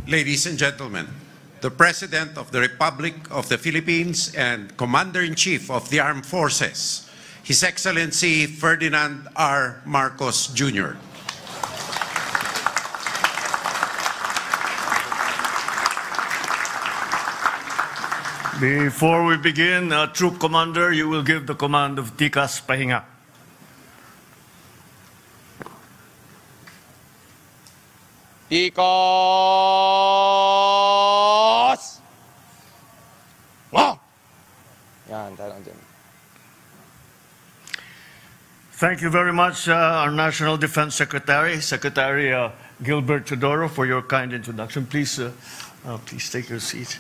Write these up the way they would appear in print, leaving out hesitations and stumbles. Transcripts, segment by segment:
Ladies and gentlemen, the President of the Republic of the Philippines and Commander-in-Chief of the Armed Forces, His Excellency Ferdinand R. Marcos Jr. Before we begin, Troop Commander, you will give the command of Tikas Pahinga. Tikas! Wow! Yan, tayo lang dyan. Thank you very much, our National Defense Secretary, Secretary Gilbert Teodoro, for your kind introduction. Please take your seat.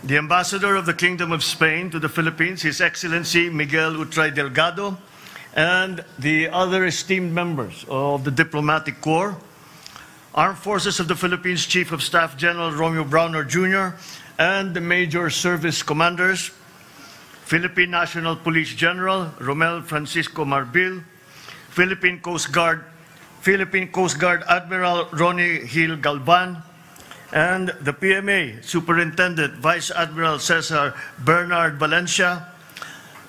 The Ambassador of the Kingdom of Spain to the Philippines, His Excellency Miguel Utray Delgado, and the other esteemed members of the Diplomatic Corps, Armed Forces of the Philippines Chief of Staff General Romeo Browner Jr., and the Major Service Commanders, Philippine National Police General Romel Francisco Marbil, Philippine Coast Guard Admiral Ronnie Hill Galvan, and the PMA Superintendent Vice Admiral Cesar Bernard Valencia,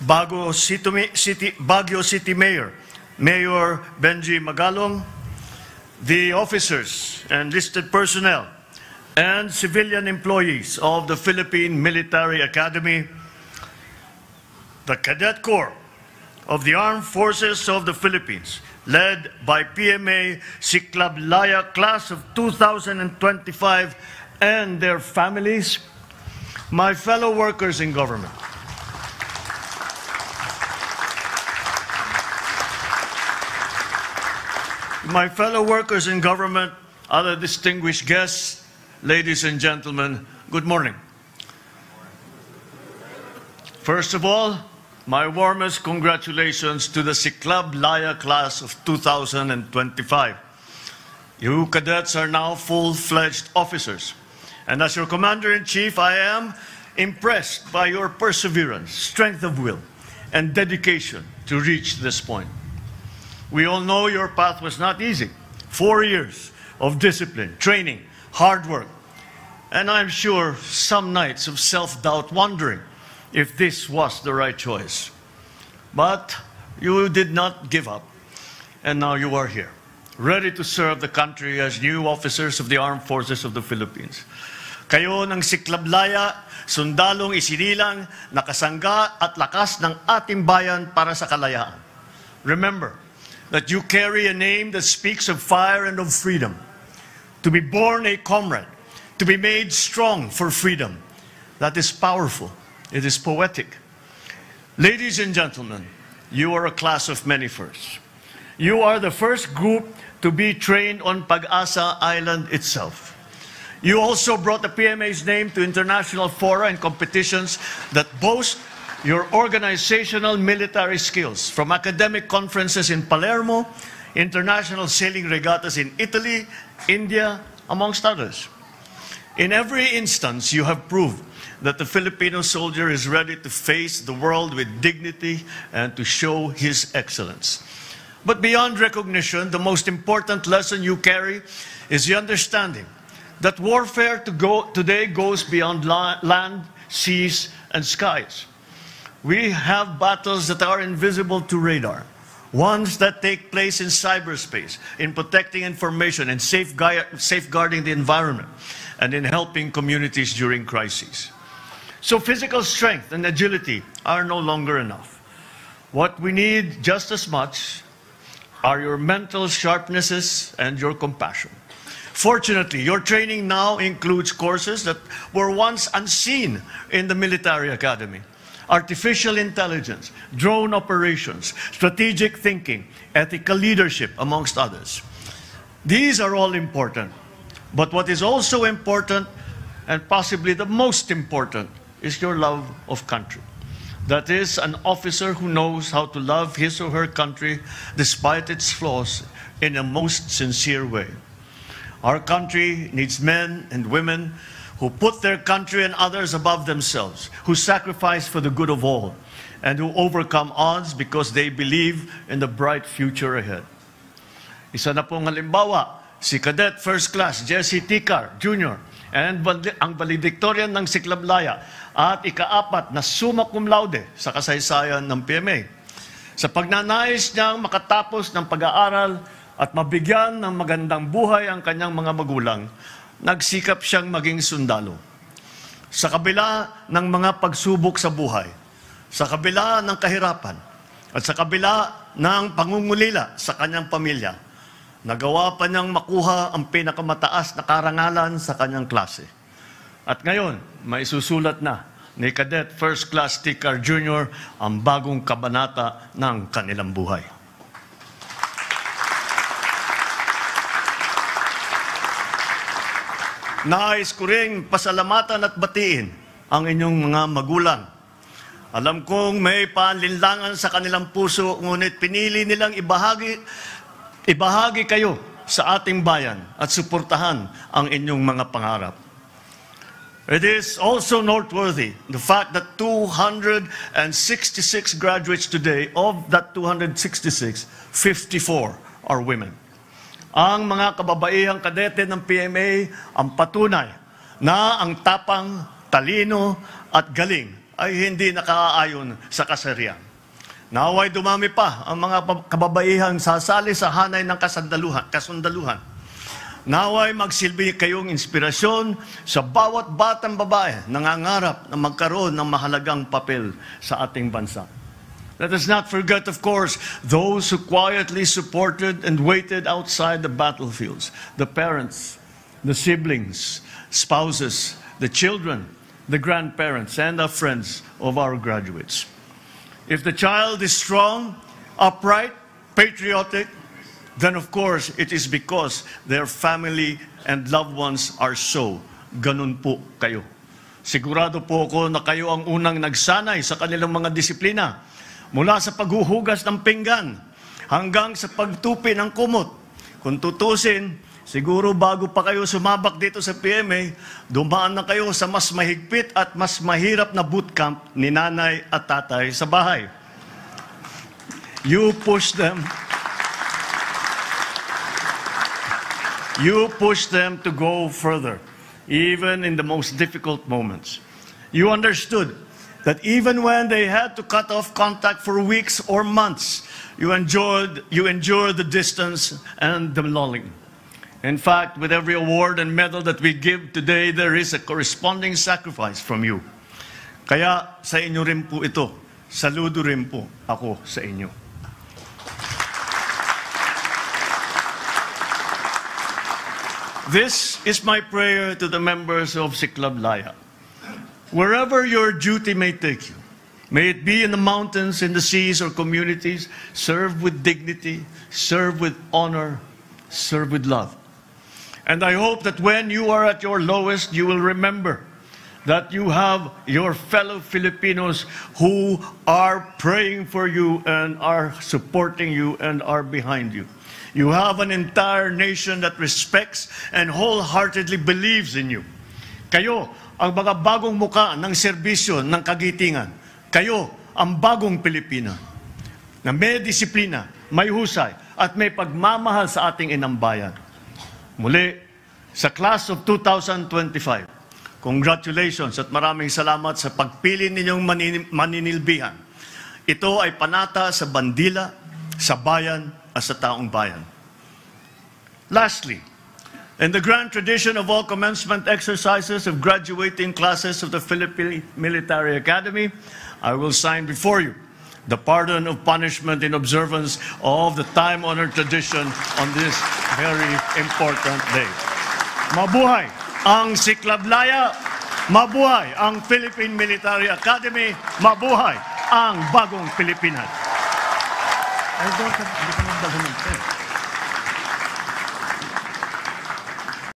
Baguio City Mayor Benji Magalong, the officers and listed personnel and civilian employees of the Philippine Military Academy, the Cadet Corps of the Armed Forces of the Philippines, led by PMA Siklablaya Class of 2025 and their families, my fellow workers in government. My fellow workers in government, other distinguished guests, ladies and gentlemen, good morning. First of all, my warmest congratulations to the Siklablaya Class of 2025. You cadets are now full-fledged officers. And as your Commander-in-Chief, I am impressed by your perseverance, strength of will, and dedication to reach this point. We all know your path was not easy. 4 years of discipline, training, hard work, and I'm sure some nights of self-doubt, wondering if this was the right choice. But you did not give up, and now you are here, ready to serve the country as new officers of the Armed Forces of the Philippines. Kayo ng Siklablaya, sundalong isinilang, nakasangga at lakas ng ating bayan para sa kalayaan. Remember that you carry a name that speaks of fire and of freedom. To be born a comrade, to be made strong for freedom, that is powerful. It is poetic. Ladies and gentlemen, you are a class of many firsts. You are the first group to be trained on Pag-asa Island itself. You also brought the PMA's name to international fora and competitions that boast your organizational military skills, from academic conferences in Palermo, international sailing regattas in Italy, India, amongst others. In every instance, you have proved that the Filipino soldier is ready to face the world with dignity and to show his excellence. But beyond recognition, the most important lesson you carry is the understanding that warfare today goes beyond land, seas, and skies. We have battles that are invisible to radar, ones that take place in cyberspace, in protecting information and safeguarding the environment, and in helping communities during crises. So physical strength and agility are no longer enough. What we need just as much are your mental sharpnesses and your compassion. Fortunately, your training now includes courses that were once unseen in the military academy. Artificial intelligence, drone operations, strategic thinking, ethical leadership, amongst others. These are all important. But what is also important, and possibly the most important, is your love of country. That is, an officer who knows how to love his or her country despite its flaws in a most sincere way. Our country needs men and women who put their country and others above themselves, who sacrifice for the good of all, and who overcome odds because they believe in the bright future ahead. Isa na pong halimbawa si Cadet First Class Jesse Ticar Jr. and ang valedictorian ng Siklablaya at ika-4 na summa cum laude sa kasaysayan ng PMA. Sa pagnanais niyang makatapos ng pag-aaral at mabigyan ng magandang buhay ang kanyang mga magulang, nagsikap siyang maging sundalo. Sa kabila ng mga pagsubok sa buhay, sa kabila ng kahirapan, at sa kabila ng pangungulila sa kanyang pamilya, nagawa pa niyang makuha ang pinakamataas na karangalan sa kanyang klase. At ngayon, may susulat na ni Cadet First Class Ticar Jr. ang bagong kabanata ng kanilang buhay. Nais ko ring pasalamatan at batiin ang inyong mga magulang. Alam kong may panlinlangan sa kanilang puso, ngunit pinili nilang ibahagi kayo sa ating bayan at suportahan ang inyong mga pangarap. It is also noteworthy the fact that 266 graduates today, of that 266, 54 are women. Ang mga kababaihang kadete ng PMA ang patunay na ang tapang, talino at galing ay hindi nakaayon sa kasarian. Naway dumami pa ang mga kababaihang sasali sa hanay ng kasundaluhan. Naway magsilbi kayong inspirasyon sa bawat batang babae na nangangarap na magkaroon ng mahalagang papel sa ating bansa. Let us not forget, of course, those who quietly supported and waited outside the battlefields, the parents, the siblings, spouses, the children, the grandparents, and the friends of our graduates. If the child is strong, upright, patriotic, then of course it is because their family and loved ones are so. Ganun po kayo. Sigurado po ako na kayo ang unang nagsanay sa kanilang mga disiplina, mula sa paghuhugas ng pinggan hanggang sa pagtupi ng kumot. Kung tutusin, siguro bago pa kayo sumabak dito sa PMA, dumaan na kayo sa mas mahigpit at mas mahirap na bootcamp ni nanay at tatay sa bahay. You push them to go further, even in the most difficult moments. You understood that even when they had to cut off contact for weeks or months, you endured the distance and the lulling. In fact, with every award and medal that we give today, there is a corresponding sacrifice from you. Kaya sa inyo rin po ito, saludo rin po ako sa inyo. This is my prayer to the members of Siklablaya. Wherever your duty may take you, may it be in the mountains, in the seas, or communities, serve with dignity, serve with honor, serve with love. And I hope that when you are at your lowest, you will remember that you have your fellow Filipinos who are praying for you and are supporting you and are behind you. You have an entire nation that respects and wholeheartedly believes in you. Kayo ang mga bagong muka ng serbisyo ng kagitingan. Kayo ang bagong Pilipina na may disiplina, may husay, at may pagmamahal sa ating inang bayan. Muli, sa class of 2025, congratulations at maraming salamat sa pagpili ninyong maninilbihan. Ito ay panata sa bandila, sa bayan, at sa taong bayan. Lastly, in the grand tradition of all commencement exercises of graduating classes of the Philippine Military Academy, I will sign before you the pardon of punishment in observance of the time-honored tradition on this very important day. Mabuhay ang Siklablaya, mabuhay ang Philippine Military Academy, mabuhay ang bagong Pilipinas. I don't have